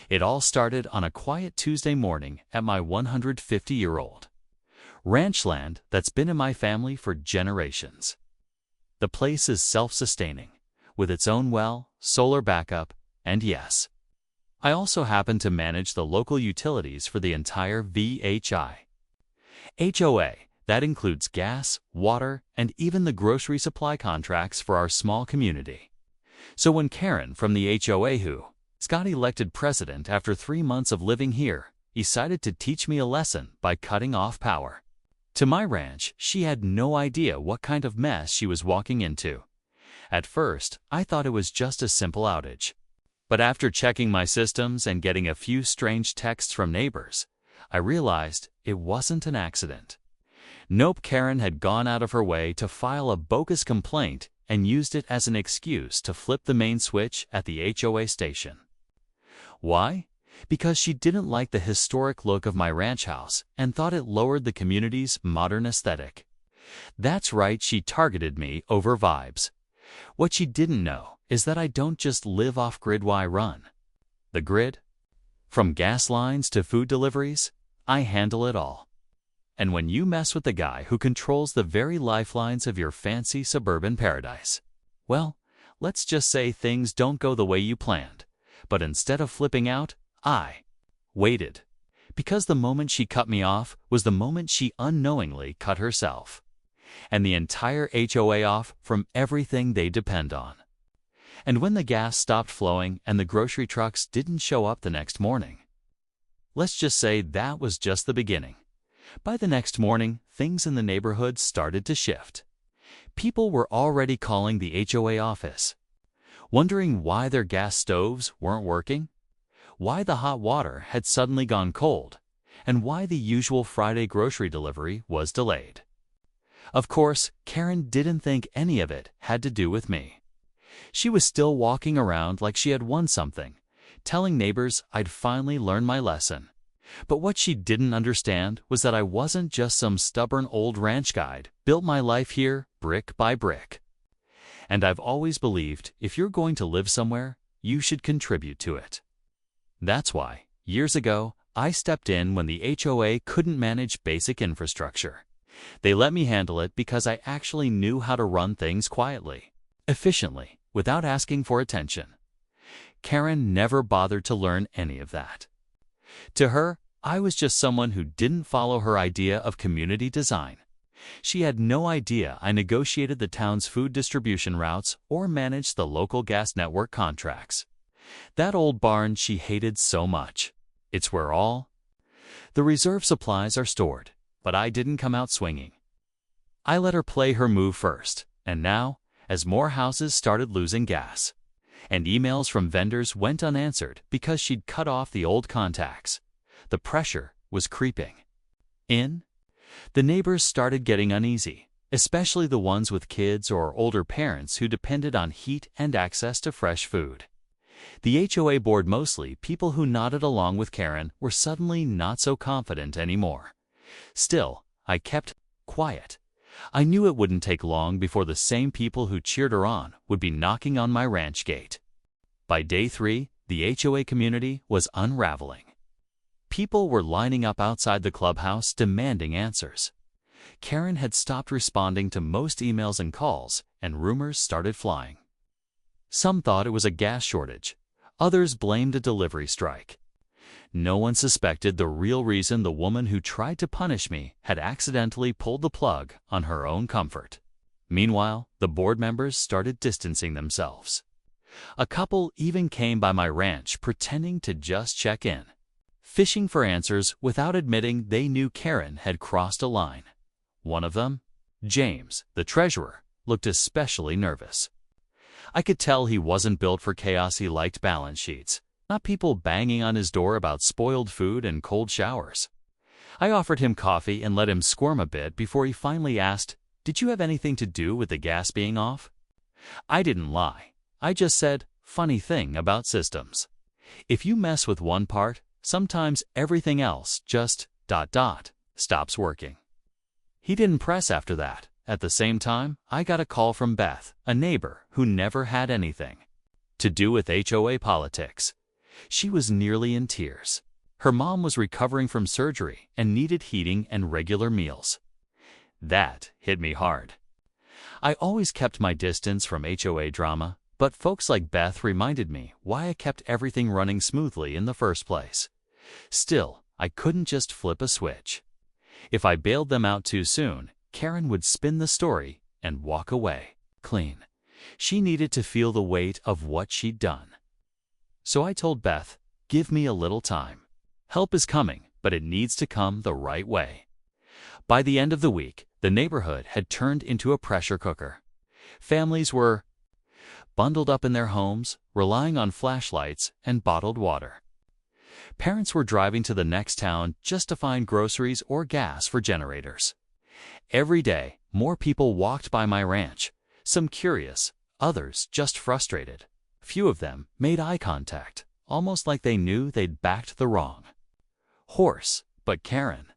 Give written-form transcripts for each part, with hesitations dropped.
It all started on a quiet Tuesday morning at my 150-year-old ranch land that's been in my family for generations. The place is self-sustaining, with its own well, solar backup, and yes, I also happen to manage the local utilities for the entire VHI. HOA, that includes gas, water, and even the grocery supply contracts for our small community. So when Karen from the HOA who got elected president after 3 months of living here, decided to teach me a lesson by cutting off power to my ranch, she had no idea what kind of mess she was walking into. At first, I thought it was just a simple outage. But after checking my systems and getting a few strange texts from neighbors, I realized it wasn't an accident. Nope, Karen had gone out of her way to file a bogus complaint and used it as an excuse to flip the main switch at the HOA station. Why? Because she didn't like the historic look of my ranch house and thought it lowered the community's modern aesthetic. That's right, she targeted me over vibes. What she didn't know is that I don't just live off-grid while I run the grid. From gas lines to food deliveries, I handle it all. And when you mess with the guy who controls the very lifelines of your fancy suburban paradise, well, let's just say things don't go the way you planned. But instead of flipping out, I waited. Because the moment she cut me off was the moment she unknowingly cut herself. And the entire HOA off from everything they depend on. And when the gas stopped flowing and the grocery trucks didn't show up the next morning, let's just say that was just the beginning. By the next morning, things in the neighborhood started to shift. People were already calling the HOA office, wondering why their gas stoves weren't working, why the hot water had suddenly gone cold, and why the usual Friday grocery delivery was delayed. Of course, Karen didn't think any of it had to do with me. She was still walking around like she had won something, telling neighbors I'd finally learned my lesson. But what she didn't understand was that I wasn't just some stubborn old ranch guide, built my life here brick by brick. And I've always believed if you're going to live somewhere, you should contribute to it. That's why, years ago, I stepped in when the HOA couldn't manage basic infrastructure. They let me handle it because I actually knew how to run things quietly, efficiently, without asking for attention. Karen never bothered to learn any of that. To her, I was just someone who didn't follow her idea of community design. She had no idea I negotiated the town's food distribution routes or managed the local gas network contracts. That old barn she hated so much. It's where all the reserve supplies are stored, but I didn't come out swinging. I let her play her move first, and now, as more houses started losing gas, and emails from vendors went unanswered because she'd cut off the old contacts, the pressure was creeping in. The neighbors started getting uneasy, especially the ones with kids or older parents who depended on heat and access to fresh food. The HOA board, mostly people who nodded along with Karen, were suddenly not so confident anymore. Still, I kept quiet. I knew it wouldn't take long before the same people who cheered her on would be knocking on my ranch gate. By day 3, the HOA community was unraveling. People were lining up outside the clubhouse demanding answers. Karen had stopped responding to most emails and calls, and rumors started flying. Some thought it was a gas shortage. Others blamed a delivery strike. No one suspected the real reason the woman who tried to punish me had accidentally pulled the plug on her own comfort. Meanwhile, the board members started distancing themselves. A couple even came by my ranch pretending to just check in, fishing for answers without admitting they knew Karen had crossed a line. One of them, James, the treasurer, looked especially nervous. I could tell he wasn't built for chaos. He liked balance sheets, not people banging on his door about spoiled food and cold showers. I offered him coffee and let him squirm a bit before he finally asked, "Did you have anything to do with the gas being off?" I didn't lie. I just said, funny thing about systems. If you mess with one part, sometimes everything else just ... stops working. He didn't press after that. At the same time, I got a call from Beth, a neighbor who never had anything to do with HOA politics. She was nearly in tears. Her mom was recovering from surgery and needed heating and regular meals. That hit me hard. I always kept my distance from HOA drama, but folks like Beth reminded me why I kept everything running smoothly in the first place. Still, I couldn't just flip a switch. If I bailed them out too soon, Karen would spin the story and walk away clean. She needed to feel the weight of what she'd done. So I told Beth, "Give me a little time. Help is coming, but it needs to come the right way." By the end of the week, the neighborhood had turned into a pressure cooker. Families were bundled up in their homes, relying on flashlights and bottled water. Parents were driving to the next town just to find groceries or gas for generators. Every day, more people walked by my ranch, some curious, others just frustrated. Few of them made eye contact, almost like they knew they'd backed the wrong horse. But Karen,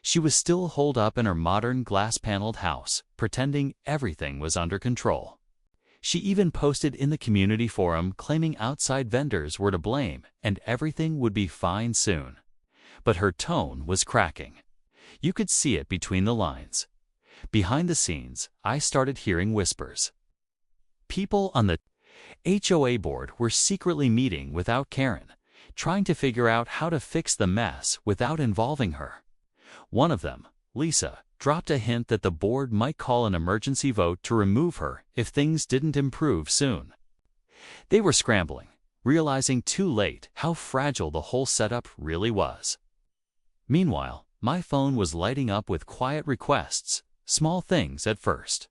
she was still holed up in her modern glass-paneled house, pretending everything was under control. She even posted in the community forum claiming outside vendors were to blame and everything would be fine soon. But her tone was cracking. You could see it between the lines. Behind the scenes, I started hearing whispers. People on the HOA board were secretly meeting without Karen, trying to figure out how to fix the mess without involving her. One of them, Lisa, dropped a hint that the board might call an emergency vote to remove her if things didn't improve soon. They were scrambling, realizing too late how fragile the whole setup really was. Meanwhile, my phone was lighting up with quiet requests, small things at first.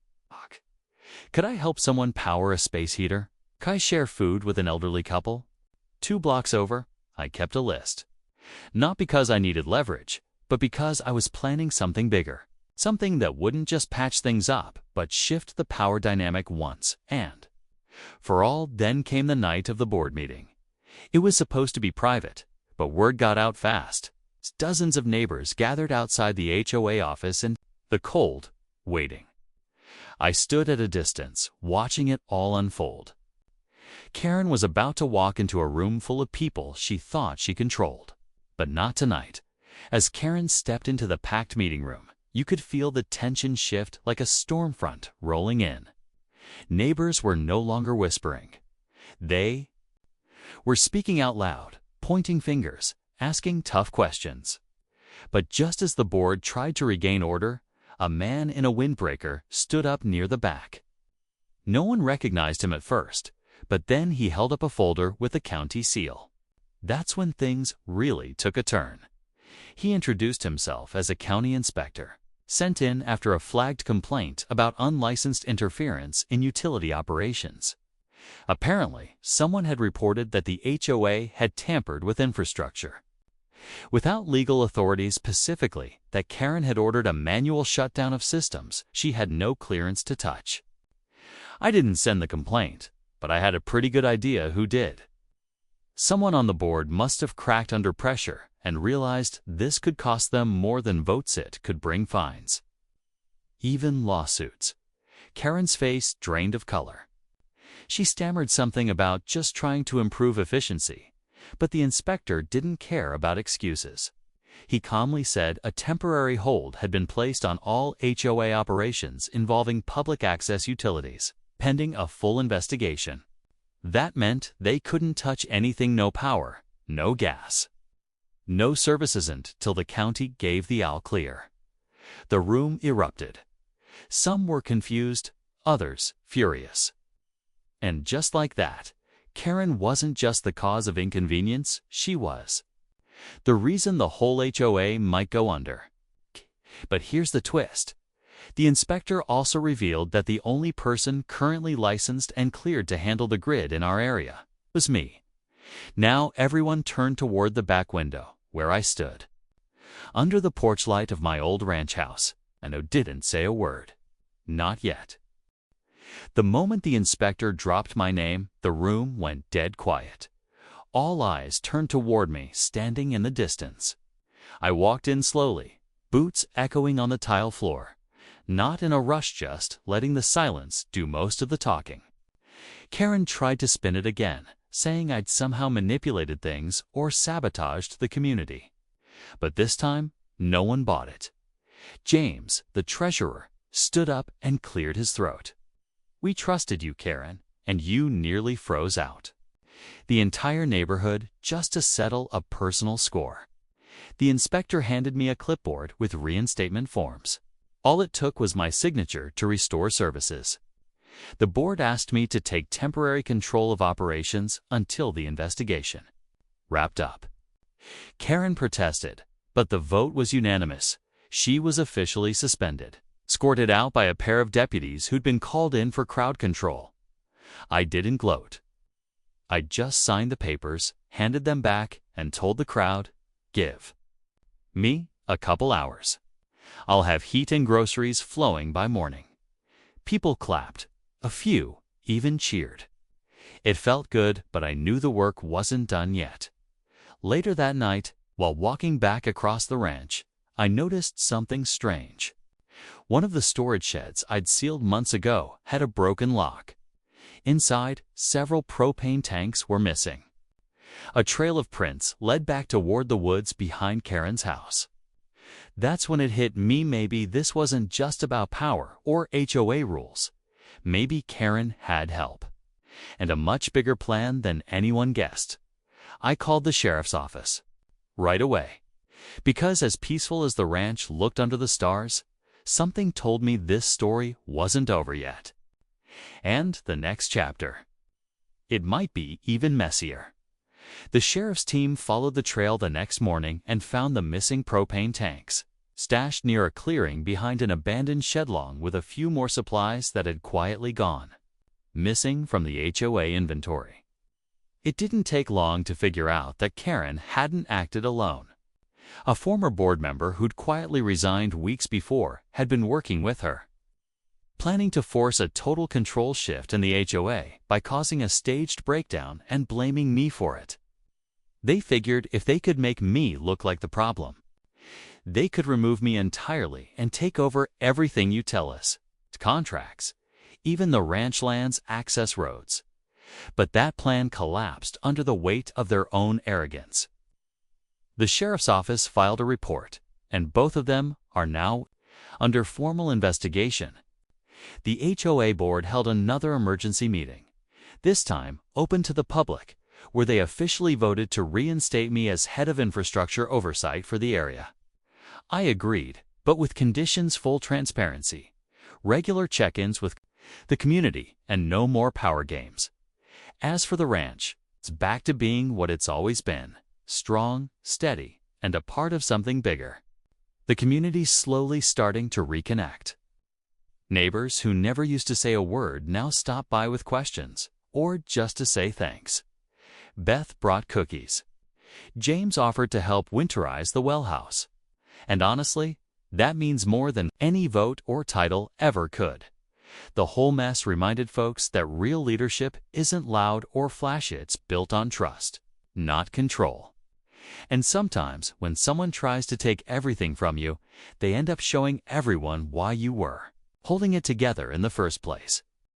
Could I help someone power a space heater? Could I share food with an elderly couple? 2 blocks over, I kept a list. Not because I needed leverage, but because I was planning something bigger. Something that wouldn't just patch things up, but shift the power dynamic once and for all. Then came the night of the board meeting. It was supposed to be private, but word got out fast. Dozens of neighbors gathered outside the HOA office in the cold, waiting. I stood at a distance, watching it all unfold. Karen was about to walk into a room full of people she thought she controlled. But not tonight. As Karen stepped into the packed meeting room, you could feel the tension shift like a storm front rolling in. Neighbors were no longer whispering. They were speaking out loud, pointing fingers, asking tough questions. But just as the board tried to regain order, a man in a windbreaker stood up near the back. No one recognized him at first, but then he held up a folder with the county seal. That's when things really took a turn. He introduced himself as a county inspector, sent in after a flagged complaint about unlicensed interference in utility operations. Apparently, someone had reported that the HOA had tampered with infrastructure. Without legal authority specifically that Karen had ordered a manual shutdown of systems she had no clearance to touch. I didn't send the complaint, but I had a pretty good idea who did. Someone on the board must have cracked under pressure and realized this could cost them more than VoteSit could bring fines. Even lawsuits. Karen's face drained of color. She stammered something about just trying to improve efficiency, but the inspector didn't care about excuses. He calmly said a temporary hold had been placed on all HOA operations involving public access utilities, pending a full investigation. That meant they couldn't touch anything no power, no gas, no services until the county gave the all clear. The room erupted. Some were confused, others furious. And just like that, Karen wasn't just the cause of inconvenience, she was the reason the whole HOA might go under. But here's the twist. The inspector also revealed that the only person currently licensed and cleared to handle the grid in our area was me. Now everyone turned toward the back window, where I stood, under the porch light of my old ranch house, and I didn't say a word. Not yet. The moment the inspector dropped my name, the room went dead quiet. All eyes turned toward me, standing in the distance. I walked in slowly, boots echoing on the tile floor, not in a rush, just letting the silence do most of the talking. Karen tried to spin it again, saying I'd somehow manipulated things or sabotaged the community. But this time, no one bought it. James, the treasurer, stood up and cleared his throat. "We trusted you, Karen, and you nearly froze out." The entire neighborhood just to settle a personal score. The inspector handed me a clipboard with reinstatement forms. All it took was my signature to restore services. The board asked me to take temporary control of operations until the investigation wrapped up. Karen protested, but the vote was unanimous. She was officially suspended, escorted out by a pair of deputies who'd been called in for crowd control. I didn't gloat. I just signed the papers, handed them back, and told the crowd, "Give me a couple hours. I'll have heat and groceries flowing by morning." People clapped. A few even cheered. It felt good, but I knew the work wasn't done yet. Later that night, while walking back across the ranch, I noticed something strange. One of the storage sheds I'd sealed months ago had a broken lock. Inside, several propane tanks were missing. A trail of prints led back toward the woods behind Karen's house. That's when it hit me, maybe this wasn't just about power or HOA rules. Maybe Karen had help. And a much bigger plan than anyone guessed. I called the sheriff's office. Right away. Because as peaceful as the ranch looked under the stars, something told me this story wasn't over yet. And the next chapter. It might be even messier. The sheriff's team followed the trail the next morning and found the missing propane tanks, stashed near a clearing behind an abandoned shedlong with a few more supplies that had quietly gone, missing from the HOA inventory. It didn't take long to figure out that Karen hadn't acted alone. A former board member who'd quietly resigned weeks before had been working with her, planning to force a total control shift in the HOA by causing a staged breakdown and blaming me for it. They figured if they could make me look like the problem, they could remove me entirely and take over everything you tell us, contracts, even the ranch land's access roads. But that plan collapsed under the weight of their own arrogance. The sheriff's office filed a report, and both of them are now under formal investigation. The HOA board held another emergency meeting, this time open to the public, where they officially voted to reinstate me as head of infrastructure oversight for the area. I agreed, but with conditions: full transparency, regular check-ins with the community, and no more power games. As for the ranch, it's back to being what it's always been: strong, steady, and a part of something bigger. The community's slowly starting to reconnect. Neighbors who never used to say a word now stop by with questions, or just to say thanks. Beth brought cookies. James offered to help winterize the well house. And honestly, that means more than any vote or title ever could. The whole mess reminded folks that real leadership isn't loud or flashy, it's built on trust, not control. And sometimes, when someone tries to take everything from you, they end up showing everyone why you were holding it together in the first place.